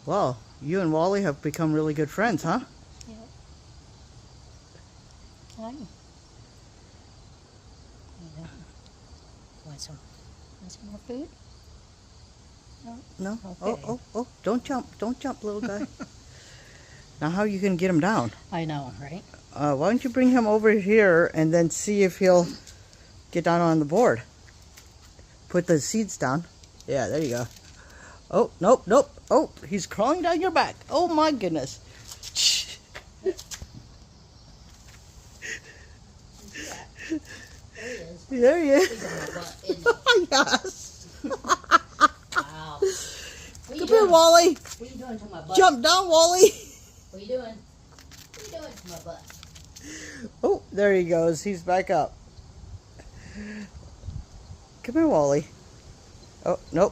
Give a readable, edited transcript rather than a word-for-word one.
Well, you and Wally have become really good friends, huh? Yep. Hi. Yeah. Want some more food? No? No? Okay. Oh, don't jump, little guy. Now how are you going to get him down? I know, right? Why don't you bring him over here and then see if he'll get down on the board. Put the seeds down. Yeah, there you go. Oh, nope. Oh, he's crawling down your back. Oh my goodness. There he is. There he is. Yes. Wow. Come here, Wally. What are you doing to my butt? Jump down, Wally. What are you doing? What are you doing to my butt? Oh, there he goes. He's back up. Come here, Wally. Oh, nope.